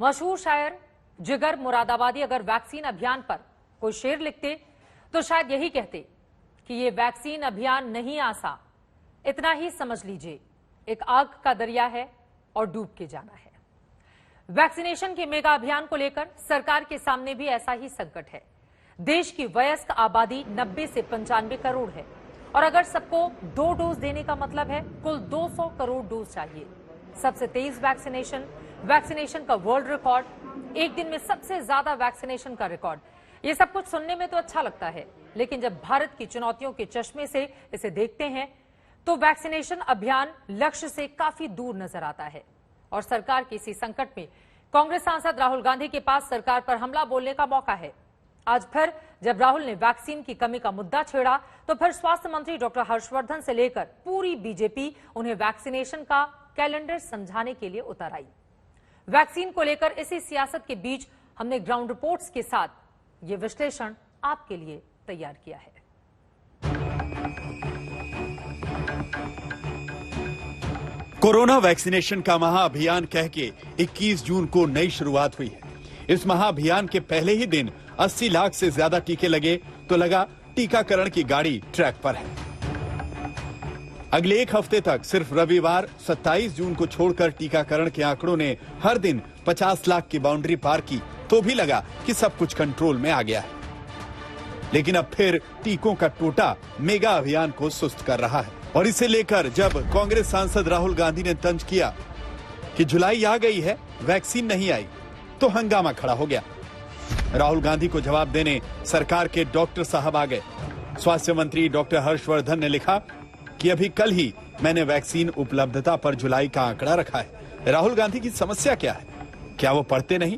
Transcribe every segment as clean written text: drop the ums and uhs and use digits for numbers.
मशहूर शायर जिगर मुरादाबादी अगर वैक्सीन अभियान पर कोई शेर लिखते तो शायद यही कहते कि ये वैक्सीन अभियान नहीं आसा, इतना ही समझ लीजिए एक आग का दरिया है और डूब के जाना है। वैक्सीनेशन के मेगा अभियान को लेकर सरकार के सामने भी ऐसा ही संकट है। देश की वयस्क आबादी 90 से 95 करोड़ है और अगर सबको 2 डोज देने का मतलब है कुल 200 करोड़ डोज चाहिए। सबसे तेज वैक्सीनेशन का वर्ल्ड रिकॉर्ड, एक दिन में सबसे ज्यादा वैक्सीनेशन का रिकॉर्ड। ये सब कुछ सुनने में तो अच्छा लगता है, लेकिन जब भारत की चुनौतियों के चश्मे से इसे देखते हैं तो वैक्सीनेशन अभियान लक्ष्य से काफी दूर नजर आता है। और सरकार के इसी संकट में कांग्रेस सांसद राहुल गांधी के पास सरकार पर हमला बोलने का मौका है। आज फिर जब राहुल ने वैक्सीन की कमी का मुद्दा छेड़ा तो फिर स्वास्थ्य मंत्री डॉक्टर हर्षवर्धन से लेकर पूरी बीजेपी उन्हें वैक्सीनेशन का कैलेंडर समझाने के लिए उतर आई। वैक्सीन को लेकर इसी सियासत के बीच हमने ग्राउंड रिपोर्ट्स के साथ ये विश्लेषण आपके लिए तैयार किया है। कोरोना वैक्सीनेशन का महाअभियान कह के 21 जून को नई शुरुआत हुई है। इस महाअभियान के पहले ही दिन 80 लाख से ज्यादा टीके लगे तो लगा टीकाकरण की गाड़ी ट्रैक पर है। अगले एक हफ्ते तक सिर्फ रविवार 27 जून को छोड़कर टीकाकरण के आंकड़ों ने हर दिन 50 लाख की बाउंड्री पार की तो भी लगा कि सब कुछ कंट्रोल में आ गया है। लेकिन अब फिर टीकों का टोटा मेगा अभियान को सुस्त कर रहा है और इसे लेकर जब कांग्रेस सांसद राहुल गांधी ने तंज किया कि जुलाई आ गई है, वैक्सीन नहीं आई, तो हंगामा खड़ा हो गया। राहुल गांधी को जवाब देने सरकार के डॉक्टर साहब आ गए। स्वास्थ्य मंत्री डॉक्टर हर्षवर्धन ने लिखा कि अभी कल ही मैंने वैक्सीन उपलब्धता पर जुलाई का आंकड़ा रखा है। राहुल गांधी की समस्या क्या है? क्या वो पढ़ते नहीं?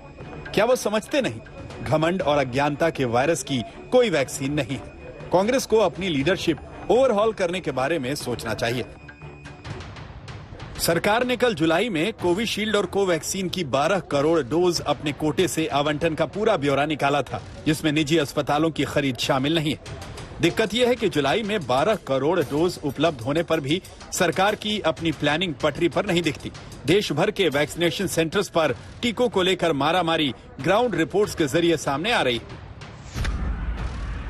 क्या वो समझते नहीं? घमंड और अज्ञानता के वायरस की कोई वैक्सीन नहीं है। कांग्रेस को अपनी लीडरशिप ओवरहॉल करने के बारे में सोचना चाहिए। सरकार ने कल जुलाई में कोविशील्ड और कोवैक्सीन की 12 करोड़ डोज अपने कोटे से आवंटन का पूरा ब्यौरा निकाला था, जिसमें निजी अस्पतालों की खरीद शामिल नहीं है। दिक्कत यह है कि जुलाई में 12 करोड़ डोज उपलब्ध होने पर भी सरकार की अपनी प्लानिंग पटरी पर नहीं दिखती। देश भर के वैक्सीनेशन सेंटर्स पर टीकों को लेकर मारामारी ग्राउंड रिपोर्ट्स के जरिए सामने आ रही है।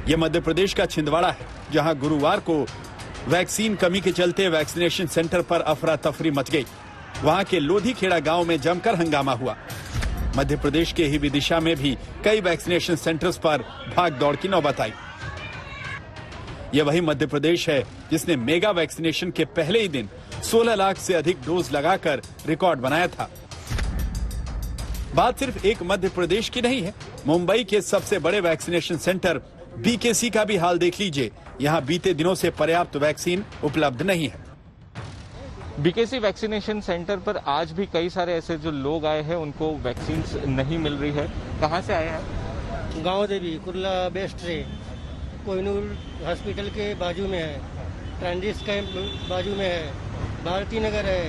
यह मध्य प्रदेश का छिंदवाड़ा है, जहां गुरुवार को वैक्सीन कमी के चलते वैक्सीनेशन सेंटर पर अफरा तफरी मच गई। वहां के लोधीखेड़ा गांव में जमकर हंगामा हुआ। मध्य प्रदेश के ही विदिशा में भी कई वैक्सीनेशन सेंटर्स पर भाग दौड़ की नौबत आई। यह वही मध्य प्रदेश है जिसने मेगा वैक्सीनेशन के पहले ही दिन 16 लाख से अधिक डोज लगाकर रिकॉर्ड बनाया था। बात सिर्फ एक मध्य प्रदेश की नहीं है। मुंबई के सबसे बड़े वैक्सीनेशन सेंटर बीकेसी का भी हाल देख लीजिए। यहाँ बीते दिनों से पर्याप्त वैक्सीन उपलब्ध नहीं है। बीकेसी वैक्सीनेशन सेंटर पर आज भी कई सारे ऐसे जो लोग आए हैं उनको वैक्सीन नहीं मिल रही है। कहाँ से आए हैं? गांव देवी कुर्ला बेस्ट्रे कोहिनूर हॉस्पिटल के बाजू में है, ट्रांजिस के बाजू में है, भारती नगर है।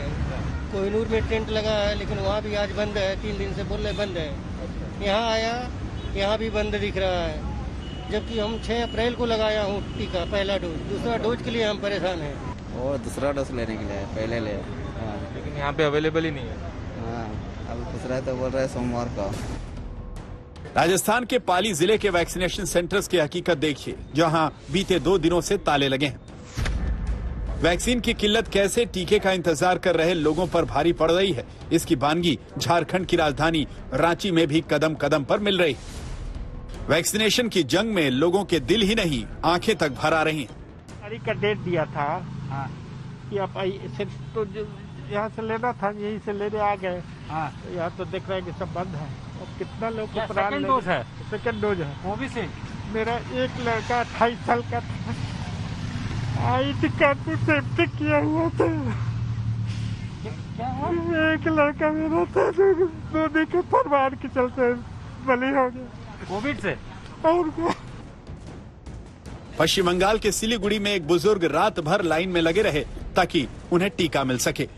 कोहिनूर में टेंट लगा है लेकिन वहाँ भी आज बंद है, 3 दिन से बोल रहे बंद है। यहाँ आया, यहाँ भी बंद दिख रहा है, जबकि हम 6 अप्रैल को लगाया हूँ टीका, पहला डोज। दूसरा डोज के लिए हम परेशान हैं। और दूसरा डोज लेने के लिए पहले ले। लेकिन यहाँ पे अवेलेबल ही नहीं है। अब दूसरा तो बोल रहे हैं सोमवार का। राजस्थान के पाली जिले के वैक्सीनेशन सेंटर्स की हकीकत देखिए, जहां बीते 2 दिनों से ताले लगे हैं। वैक्सीन की किल्लत कैसे टीके का इंतजार कर रहे लोगों पर भारी पड़ रही है, इसकी बानगी झारखंड की राजधानी रांची में भी कदम कदम पर मिल रही है। वैक्सीनेशन की जंग में लोगों के दिल ही नहीं, आंखें तक भर आ रही हैं। तारीख का डेट दिया था कि आप सिर्फ तो यहाँ से लेना था, यहीं से लेने आ गए। तो यहाँ तो देख रहे हैं कि सब बंद है। और कितना लोग को सेकंड डोज है? सेकंड डोज है। वो भी से मेरा एक लड़का 28 साल का था, ID कार्ड पे सेफ्टी किया हुआ था। क्या हुआ? एक लड़का मेरा था जो मोदी के फरमान के चलते बलि हो गया कोविड से। और क्या? पश्चिम बंगाल के सिलीगुड़ी में एक बुजुर्ग रात भर लाइन में लगे रहे ताकि उन्हें टीका मिल सके।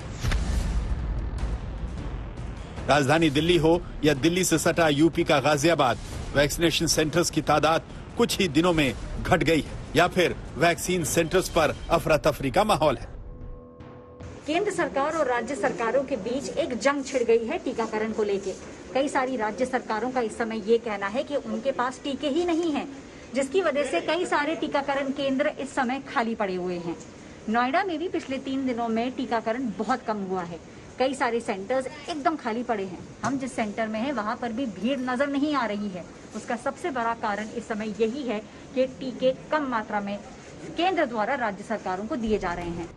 राजधानी दिल्ली हो या दिल्ली से सटा यूपी का गाजियाबाद, वैक्सीनेशन सेंटर्स की तादाद कुछ ही दिनों में घट गई है या फिर वैक्सीन सेंटर्स पर अफरा तफरी का माहौल है। केंद्र सरकार और राज्य सरकारों के बीच एक जंग छिड़ गई है टीकाकरण को लेके। कई सारी राज्य सरकारों का इस समय ये कहना है कि उनके पास टीके ही नहीं हैं, जिसकी वजह से कई सारे टीकाकरण केंद्र इस समय खाली पड़े हुए हैं। नोएडा में भी पिछले 3 दिनों में टीकाकरण बहुत कम हुआ है। कई सारे सेंटर्स एकदम खाली पड़े हैं। हम जिस सेंटर में हैं वहां पर भी भीड़ नजर नहीं आ रही है। उसका सबसे बड़ा कारण इस समय यही है कि टीके कम मात्रा में केंद्र द्वारा राज्य सरकारों को दिए जा रहे हैं।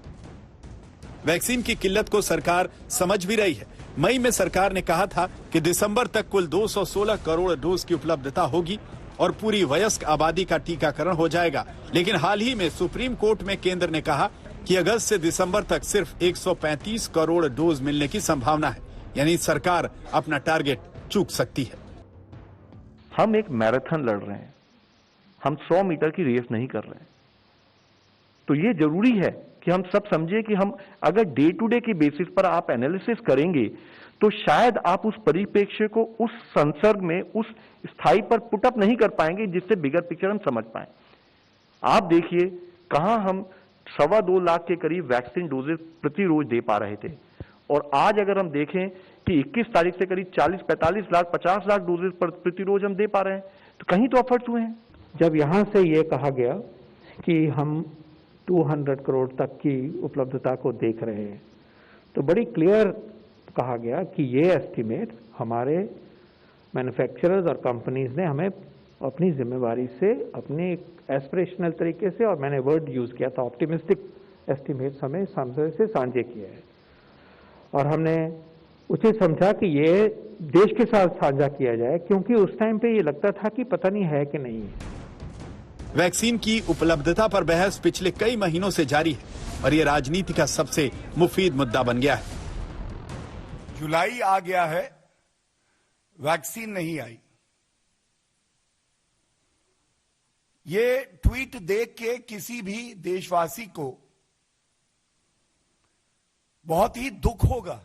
वैक्सीन की किल्लत को सरकार समझ भी रही है। मई में सरकार ने कहा था कि दिसंबर तक कुल 216 करोड़ डोज की उपलब्धता होगी और पूरी वयस्क आबादी का टीकाकरण हो जाएगा। लेकिन हाल ही में सुप्रीम कोर्ट में केंद्र ने कहा कि अगस्त से दिसंबर तक सिर्फ 135 करोड़ डोज मिलने की संभावना है, यानी सरकार अपना टारगेट चूक सकती है। हम एक मैराथन लड़ रहे हैं, हम 100 मीटर की रेस नहीं कर रहे हैं। तो ये जरूरी है कि हम सब समझे कि हम अगर डे टू डे की बेसिस पर आप एनालिसिस करेंगे तो शायद आप उस परिप्रेक्ष्य को उस संसर्ग में उस स्थाई पर पुटअप नहीं कर पाएंगे जिससे बिगर पिक्चर हम समझ पाए। आप देखिए कहां हम 2.25 लाख के करीब वैक्सीन डोजेस प्रति रोज दे पा रहे थे, और आज अगर हम देखें कि 21 तारीख से करीब 40-45 लाख 50 लाख डोजेस प्रति रोज हम दे पा रहे हैं, तो कहीं तो एफर्ट्स हुए हैं। जब यहाँ से ये कहा गया कि हम 200 करोड़ तक की उपलब्धता को देख रहे हैं, तो बड़ी क्लियर कहा गया कि ये एस्टीमेट हमारे मैन्युफैक्चरर्स और कंपनीज ने हमें अपनी जिम्मेवारी से, अपने एस्पिरेशनल तरीके से, और मैंने वर्ड यूज किया था ऑप्टिमिस्टिक एस्टीमेट्स, हमें सामने से साझे किए हैं। और हमने उचित समझा कि ये देश के साथ साझा किया जाए, क्योंकि उस टाइम पे ये लगता था कि पता नहीं है कि नहीं है। वैक्सीन की उपलब्धता पर बहस पिछले कई महीनों से जारी है और ये राजनीति का सबसे मुफीद मुद्दा बन गया है। जुलाई आ गया है, वैक्सीन नहीं आई। ये ट्वीट देख के किसी भी देशवासी को बहुत ही दुख होगा,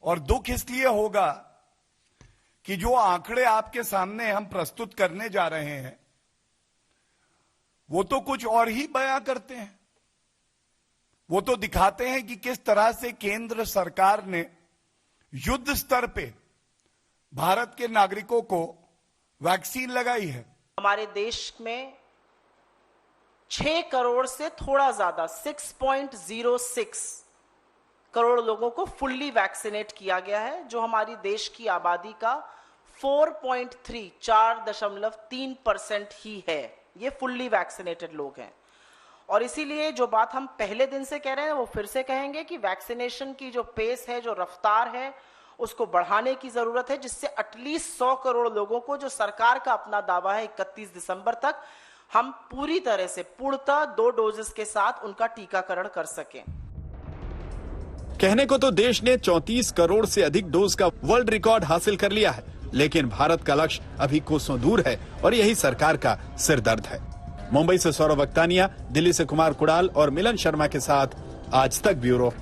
और दुख इसलिए होगा कि जो आंकड़े आपके सामने हम प्रस्तुत करने जा रहे हैं वो तो कुछ और ही बयां करते हैं। वो तो दिखाते हैं कि किस तरह से केंद्र सरकार ने युद्ध स्तर पे भारत के नागरिकों को वैक्सीन लगाई है। हमारे देश में 6 करोड़ से थोड़ा ज्यादा 6.06 करोड़ लोगों को फुल्ली वैक्सीनेट किया गया है, जो हमारी देश की आबादी का 4.3% ही है। ये फुल्ली वैक्सीनेटेड लोग हैं। और इसीलिए जो बात हम पहले दिन से कह रहे हैं वो फिर से कहेंगे कि वैक्सीनेशन की जो पेस है, जो रफ्तार है, उसको बढ़ाने की जरूरत है, जिससे एटलीस्ट 100 करोड़ लोगों को, जो सरकार का अपना दावा है 31 दिसंबर तक, हम पूरी तरह से पूर्णतः 2 डोजेस के साथ उनका टीकाकरण कर सकें। कहने को तो देश ने 34 करोड़ से अधिक डोज का वर्ल्ड रिकॉर्ड हासिल कर लिया है, लेकिन भारत का लक्ष्य अभी कोसों दूर है और यही सरकार का सिरदर्द है। मुंबई से सौरभ अख्तानिया, दिल्ली से कुमार कुणाल और मिलन शर्मा के साथ आज तक ब्यूरो।